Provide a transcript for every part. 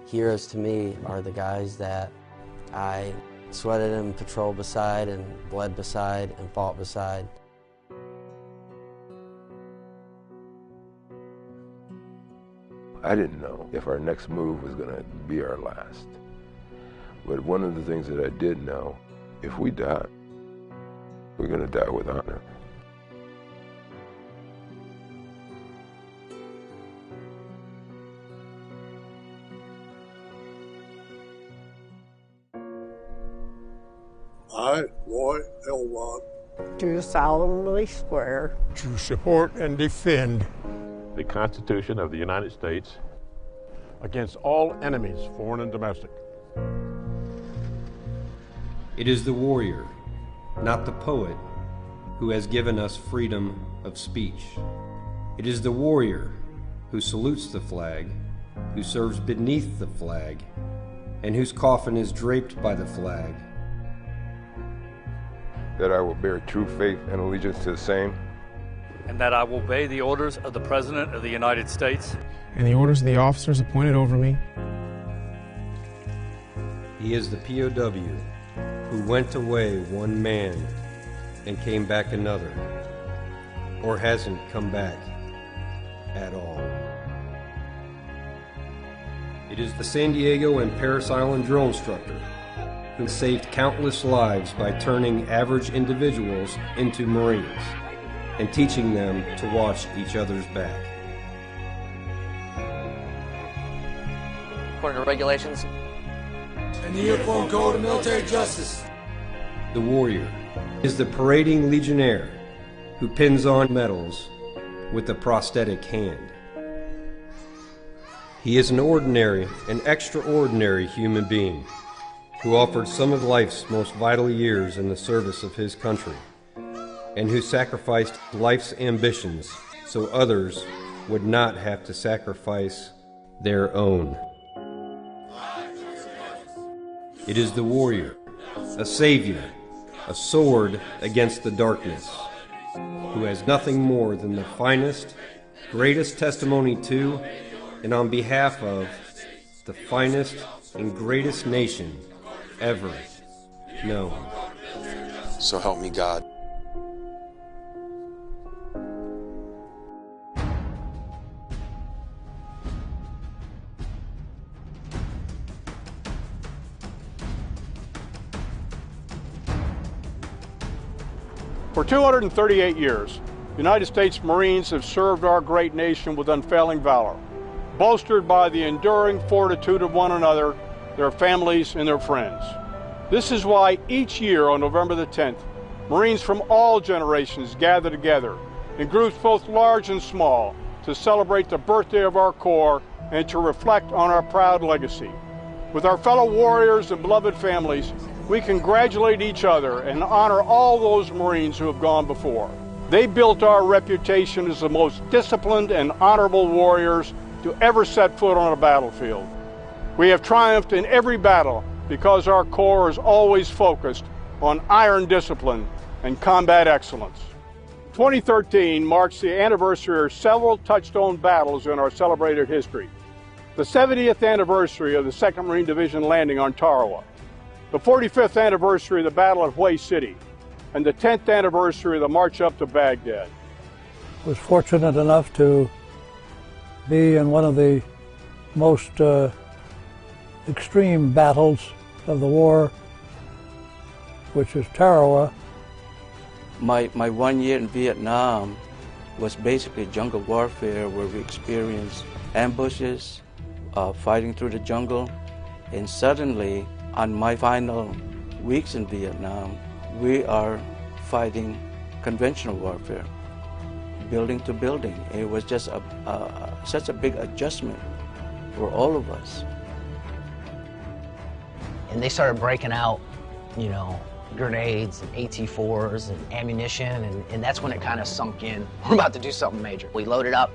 Heroes to me are the guys that I sweated and patrolled beside and bled beside and fought beside. I didn't know if our next move was going to be our last. But one of the things that I did know, if we die, we're going to die with honor. I, Roy Elrod, do solemnly swear to support and defend the Constitution of the United States against all enemies, foreign and domestic. It is the warrior, not the poet, who has given us freedom of speech. It is the warrior who salutes the flag, who serves beneath the flag, and whose coffin is draped by the flag. That I will bear true faith and allegiance to the same. And that I will obey the orders of the President of the United States. And the orders of the officers appointed over me. He is the POW who went away one man and came back another, or hasn't come back at all. It is the San Diego and Parris Island drill instructor who saved countless lives by turning average individuals into Marines and teaching them to watch each other's back. According to regulations and the Uniform Code of Military Justice. The warrior is the parading legionnaire who pins on medals with a prosthetic hand. He is an ordinary and extraordinary human being who offered some of life's most vital years in the service of his country, and who sacrificed life's ambitions so others would not have to sacrifice their own. It is the warrior, a savior, a sword against the darkness, who has nothing more than the finest, greatest testimony to, and on behalf of, the finest and greatest nation ever known. So help me God. For 238 years, United States Marines have served our great nation with unfailing valor, bolstered by the enduring fortitude of one another, their families, and their friends. This is why each year on November the 10th, Marines from all generations gather together in groups both large and small to celebrate the birthday of our Corps and to reflect on our proud legacy. With our fellow warriors and beloved families, we congratulate each other and honor all those Marines who have gone before. They built our reputation as the most disciplined and honorable warriors to ever set foot on a battlefield. We have triumphed in every battle because our Corps is always focused on iron discipline and combat excellence. 2013 marks the anniversary of several touchstone battles in our celebrated history. The 70th anniversary of the 2nd Marine Division landing on Tarawa, the 45th anniversary of the Battle of Hue City, and the 10th anniversary of the march up to Baghdad. I was fortunate enough to be in one of the most extreme battles of the war, which is Tarawa. My 1 year in Vietnam was basically jungle warfare, where we experienced ambushes, fighting through the jungle, and suddenly on my final weeks in Vietnam, we are fighting conventional warfare, building to building. It was just such a big adjustment for all of us. and they started breaking out, you know, grenades and AT-4s and ammunition, and that's when it kind of sunk in. We're about to do something major. We loaded up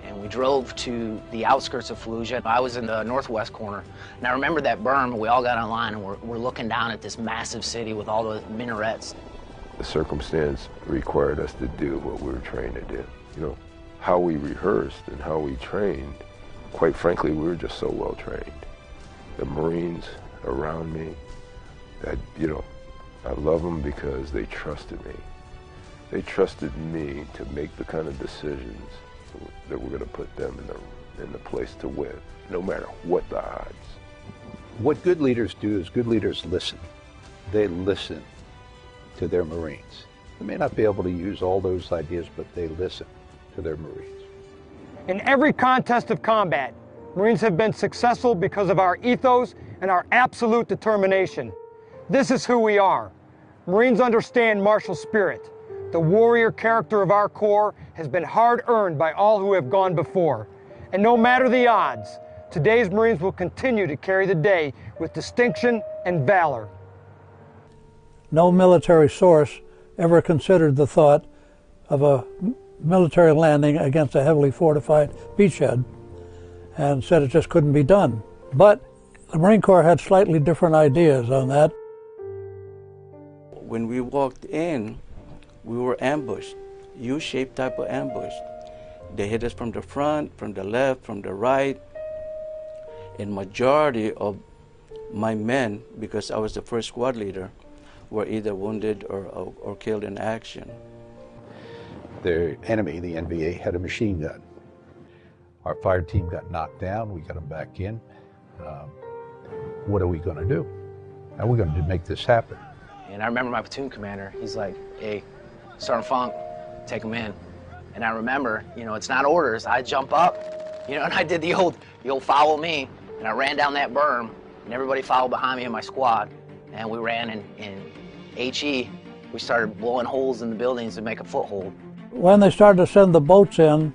and we drove to the outskirts of Fallujah. I was in the northwest corner, and I remember that berm, and we all got online, and we're looking down at this massive city with all the minarets. The circumstance required us to do what we were trained to do. You know, how we rehearsed and how we trained, quite frankly, we were just so well trained. the Marines around me, that, I love them because they trusted me. They trusted me to make the kind of decisions that were going to put them in the place to win, no matter what the odds. What good leaders do is good leaders listen. They listen to their Marines. They may not be able to use all those ideas, but they listen to their Marines. In every contest of combat, Marines have been successful because of our ethos and our absolute determination. This is who we are. Marines understand martial spirit. The warrior character of our Corps has been hard-earned by all who have gone before. And no matter the odds, today's Marines will continue to carry the day with distinction and valor. No military source ever considered the thought of a military landing against a heavily fortified beachhead and said it just couldn't be done. But the Marine Corps had slightly different ideas on that. When we walked in, we were ambushed, U-shaped type of ambush. They hit us from the front, from the left, from the right. And majority of my men, because I was the first squad leader, were either wounded or killed in action. The enemy, the NVA, had a machine gun. Our fire team got knocked down. We got them back in. What are we going to do? How are we going to make this happen? And I remember my platoon commander, he's like, hey, Sergeant Funk, take him in. And I remember, it's not orders. I jump up, and I did the old follow me. And I ran down that berm, and everybody followed behind me in my squad. And we ran in HE. We started blowing holes in the buildings to make a foothold. When they started to send the boats in,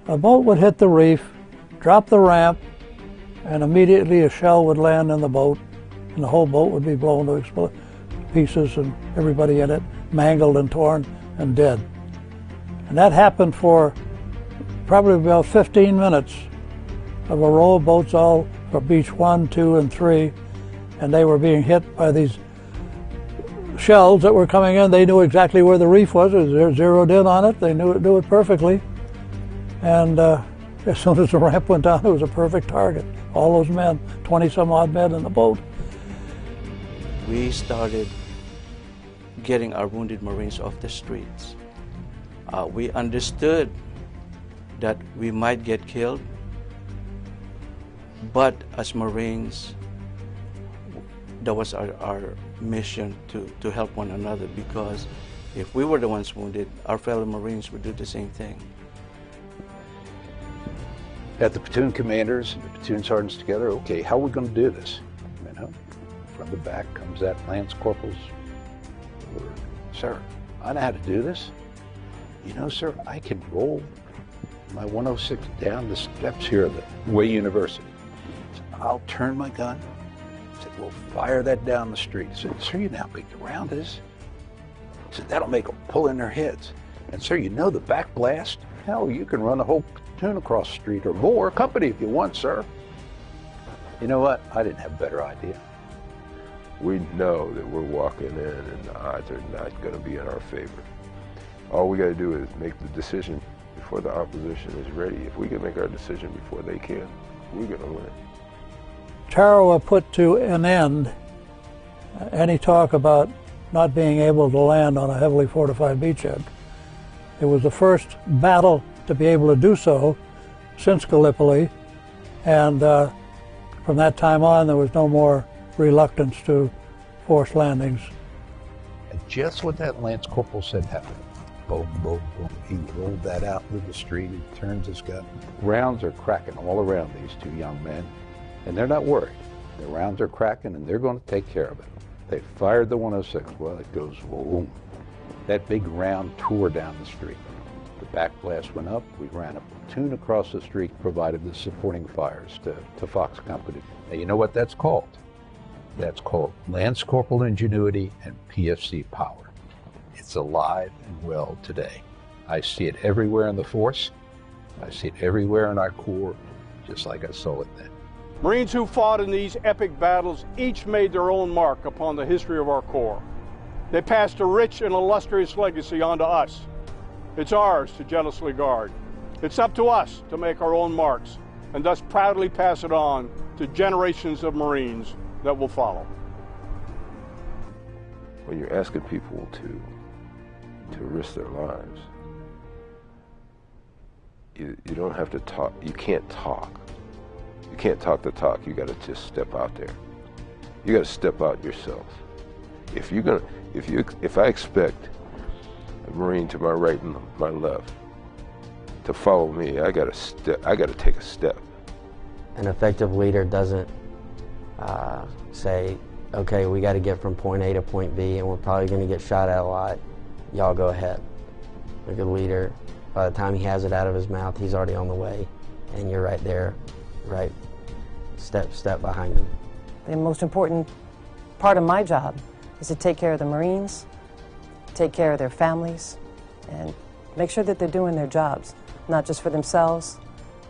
a boat would hit the reef, drop the ramp, and immediately a shell would land in the boat, and the whole boat would be blown to pieces, and everybody in it mangled and torn and dead. And that happened for probably about 15 minutes of a row of boats, all from beach 1, 2, and 3, and they were being hit by these shells that were coming in. They knew exactly where the reef was. They were zeroed in on it. They knew it perfectly. And as soon as the ramp went down, it was a perfect target. All those men, 20-some-odd men in the boat. We started getting our wounded Marines off the streets. We understood that we might get killed, but as Marines, that was our mission to help one another, because if we were the ones wounded, our fellow Marines would do the same thing. Got the platoon commanders and the platoon sergeants together. Okay, how are we going to do this? From the back comes that Lance Corporal's word. Sir, I know how to do this. Sir, I can roll my 106 down the steps here of the WWII University. So I'll turn my gun. I said, we'll fire that down the street. I said, sir, you know how big the round is? I said, that'll make them pull in their heads. And sir, the back blast? Hell, you can run a whole platoon across the street, or more company if you want, sir. You know what? I didn't have a better idea. We know that we're walking in and the odds are not going to be in our favor. All we got to do is make the decision before the opposition is ready. If we can make our decision before they can, we're going to win. Tarawa put to an end any talk about not being able to land on a heavily fortified beachhead. It was the first battle to be able to do so since Gallipoli, and from that time on there was no more reluctance to force landings. And just what that Lance Corporal said happened. Boom, boom, boom. He rolled that out into the street. He turns his gun. Rounds are cracking all around these two young men, and they're not worried. The rounds are cracking, and they're going to take care of it. They fired the 106. Well, it goes boom. That big round tore down the street. The back blast went up. We ran a platoon across the street, provided the supporting fires to Fox Company. Now, you know what that's called? That's called Lance Corporal Ingenuity and PFC Power. It's alive and well today. I see it everywhere in the force. I see it everywhere in our Corps, just like I saw it then. Marines who fought in these epic battles each made their own mark upon the history of our Corps. They passed a rich and illustrious legacy on to us. It's ours to jealously guard. It's up to us to make our own marks and thus proudly pass it on to generations of Marines that will follow. When you're asking people to risk their lives, you don't have to talk. You can't talk. You can't talk the talk. You got to just step out there. You got to step out yourself. If I expect a Marine to my right and my left to follow me, I got to take a step. An effective leader doesn't say, okay, we got to get from point A to point B and we're probably going to get shot at a lot. Y'all go ahead. A good leader, by the time he has it out of his mouth, he's already on the way and you're right there, right step behind him. The most important part of my job is to take care of the Marines, take care of their families, and make sure that they're doing their jobs, not just for themselves,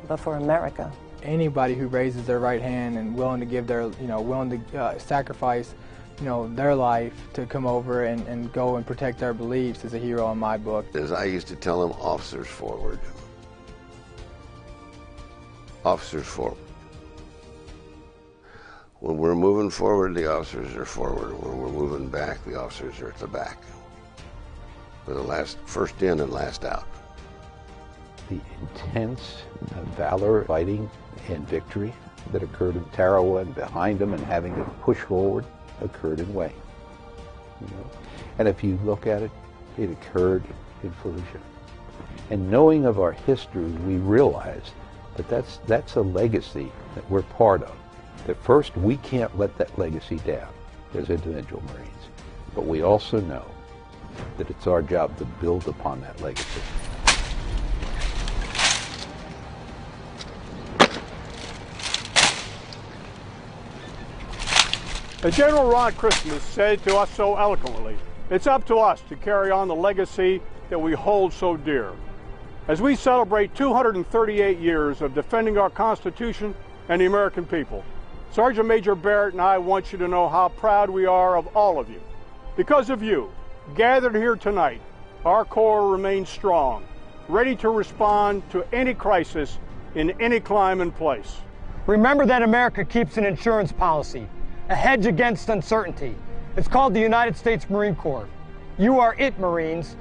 but for America. Anybody who raises their right hand and willing to give their, willing to sacrifice, their life to come over and go and protect their beliefs is a hero in my book. As I used to tell them, officers forward. Officers forward. When we're moving forward, the officers are forward. When we're moving back, the officers are at the back. We're the first in and last out. The intense valor, fighting, and victory that occurred in Tarawa and behind them and having to push forward occurred in Wayne. And if you look at it, it occurred in Fallujah. And knowing of our history, we realize that that's a legacy that we're part of. That first, we can't let that legacy down as individual Marines. But we also know that it's our job to build upon that legacy. As General Ron Christmas said to us so eloquently, it's up to us to carry on the legacy that we hold so dear. As we celebrate 238 years of defending our Constitution and the American people, Sergeant Major Barrett and I want you to know how proud we are of all of you. Because of you, gathered here tonight, our Corps remains strong, ready to respond to any crisis in any climate and place. Remember that America keeps an insurance policy, a hedge against uncertainty. It's called the United States Marine Corps. You are it, Marines.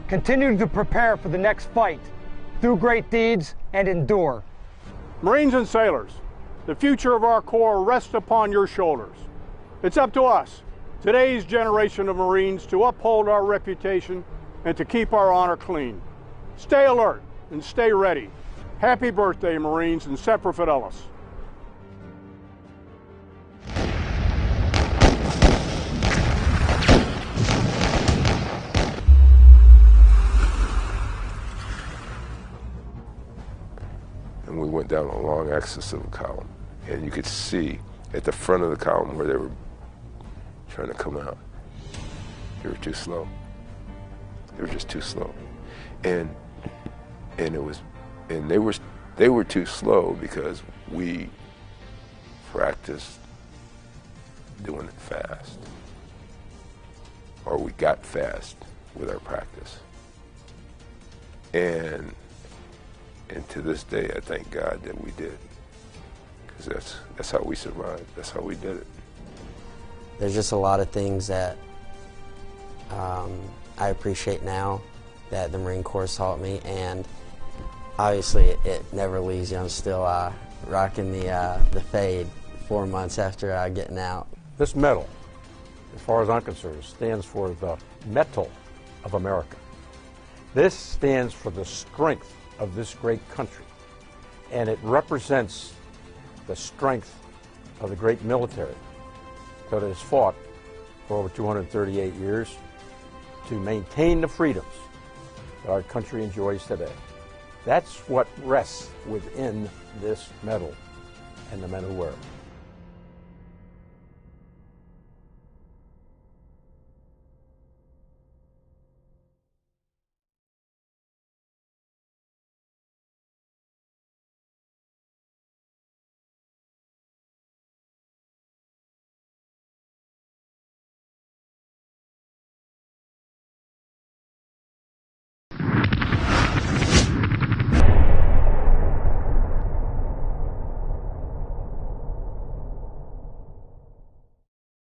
Continue to prepare for the next fight, do great deeds, and endure. Marines and sailors, the future of our Corps rests upon your shoulders. It's up to us, today's generation of Marines, to uphold our reputation and to keep our honor clean. Stay alert and stay ready. Happy birthday, Marines, and Semper Fidelis. And we went down a long axis of the column. And you could see at the front of the column where they were trying to come out. They were too slow. They were just too slow. And they were too slow because we practiced doing it fast. Or we got fast with our practice. And to this day, I thank God that we did. Because that's how we survived. That's how we did it. There's just a lot of things that I appreciate now that the Marine Corps taught me, and obviously it never leaves you. I'm still rocking the fade 4 months after getting out. This medal, as far as I'm concerned, stands for the metal of America. This stands for the strength of this great country, and it represents the strength of the great military that has fought for over 238 years to maintain the freedoms that our country enjoys today. That's what rests within this medal and the men who wear it.